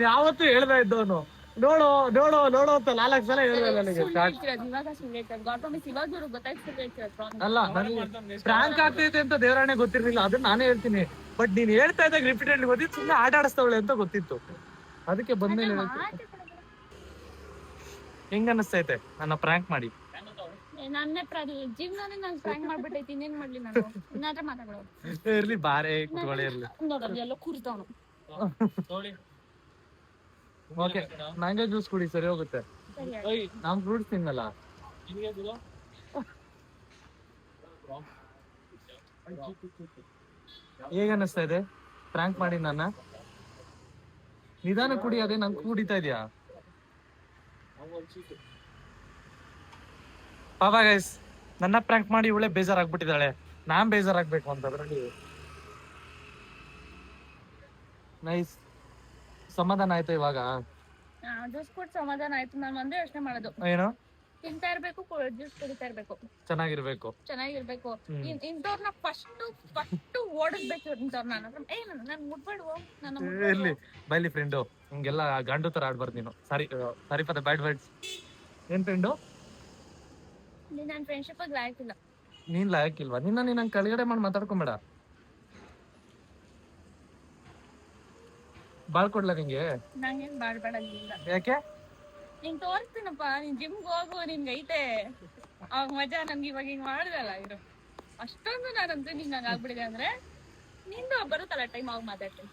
ಯಾವತ್ತೂ ಹೇಳ್ತಾ ಇದ್ದವನು ನೋಡೋ ನೋಡೋ ನೋಡೋ ಅಂತ 4 ಸಲ ಹೇಳಿದೆ ನನಗೆ. ಅಲ್ಲ ನನಗೆ ಫ್ರಾಂಕ್ ಆಗ್ತೈತೆ ಅಂತ ದೇವರಾಣೆ ಗೊತ್ತಿರ್ಲಿಲ್ಲ, ಅದನ್ನ ನಾನೇ ಹೇಳ್ತೀನಿ. ಬಟ್ ನೀನ್ ಹೇಳ್ತಾ ಇದ್ದಾಗ ರಿಪೀಟೆಡ್ಲಿ ಗೊತ್ತಿತ್ತು, ಸುಮ್ಮನೆ ಆಟ ಆಡಿಸ್ತವಳೆ ಅಂತ ಗೊತ್ತಿತ್ತು, ಅದಕ್ಕೆ ಬಂದ್ಮೇಲೆ ಹೆಂಗ ಅನಿಸ್ತೈತೆ ನನ್ನ ಪ್ರಾಂಕ್ ಮಾಡಿ? ಇರ್ಲಿ ಬಾರೆ ಕುತ್ಕೊಳ್ಳಿ ಇರ್ಲಿ. ಓಕೆ, ಮ್ಯಾಂಗೋ ಜ್ಯೂಸ್ ಕುಡಿ, ಸರಿ ಹೋಗುತ್ತೆ. ನಾನ್ ಫ್ರೂಟ್ಸ್ ತಿನ್ನಲ್ಲ. ಹೇಗ ಅನಿಸ್ತಾ ಇದೆ ಪ್ರ್ಯಾಂಕ್ ಮಾಡಿ ನನ್ನ? ನಿಧಾನ ಕುಡಿ, ಅದೇ ನಂಗೆ ಕುಡಿತಾ ಇದೆಯಾ? ಪಾಪ ಗೈಸ್, ನನ್ನ ಪ್ರ್ಯಾಂಕ್ ಮಾಡಿ ಇವಳೆ ಬೇಜಾರಾಗ್ಬಿಟ್ಟಿದ್ದಾಳೆ. ನಾನ್ ಬೇಜಾರಾಗ್ಬೇಕು ಅಂತ ಅದ್ರಲ್ಲಿ. ನೈಸ್, ಸಮಾಧಾನ ಆಯ್ತು ಇವಾಗ? ಜ್ಯೂಸ್ ಕುಡ್ ಸಮಾಧಾನ ಆಯ್ತು. ನಾನು ಒಂದೇ ಯೋಚನೆ ಮಾಡೋದು, ಏನು ತಿಂತಾ ಇರ್ಬೇಕು, ಜ್ಯೂಸ್ ಕುಡಿತಾ ಇರ್ಬೇಕು, ಚೆನ್ನಾಗಿರ್ಬೇಕು. ಇಂಥವ್ರನ್ನ ಫಸ್ಟ್ ಓಡಿಸ್ಬೇಕು. ಇಂಥವ್ರನ್ನ ನನ್ ಮುಟ್ಬೇಡುವ, ಇರ್ಲಿ ಬೈಲಿ ಫ್ರೆಂಡು, ಹಿಂಗೆಲ್ಲ ಗಂಡು ತರ ಆಡ್ಬಾರ್ದು ನೀನು. Sorry for the bad words. ಏನ್ ಫ್ರೆಂಡು, ನನ್ ಫ್ರೆಂಡ್ಶಿಪ್ ಲಾಯಕ್ಕಿಲ್ಲ. ನೀನ್ ಲಾಯಕ್ಕಿಲ್ವಾ? ನೀನ್ ಕೆಳಗಡೆ ಮಾಡಿ ಮಾತಾಡ್ಕೊಂಬೇಡ. ಬಾಳ್ ಕೊಡ್ಲ ನಿಂಗೆ? ನಂಗೇನ್ ಬಾಳ್ಬೇಡ. ಯಾಕೆ? ನಿಂಗ್ ತೋರಿಸ್ತೀನಪ್ಪ, ನೀನ್ ಜಿಮ್ಗೆ ಹೋಗು, ನಿನ್ಗೆ ಐತೆ ಅವಾಗ ಮಜಾ. ನನ್ಗೆ ಇವಾಗ ಹಿಂಗ್ ಮಾಡಿದಲ್ಲ ಇರು, ಅಷ್ಟೊಂದು ನಾನಂತೂ ನಿಂಗೆ ಹಂಗ ಆಗ್ಬಿಡಿದೆ ಅಂದ್ರೆ ನಿಂದು ಬರುತ್ತಲ್ಲ ಟೈಮ್ ಅವಾಗ ಮಾತಾಡ್ತೀನಿ.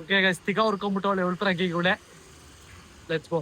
ಓಕೆ ಗೈಸ್, ತಿಗ ಹುರ್ಕೊಂಡ್ಬಿಟ್ಟು ಅವಳೆ ಉಳ್ಪ್ರಾಕಿಗುಳೆ. Let's go.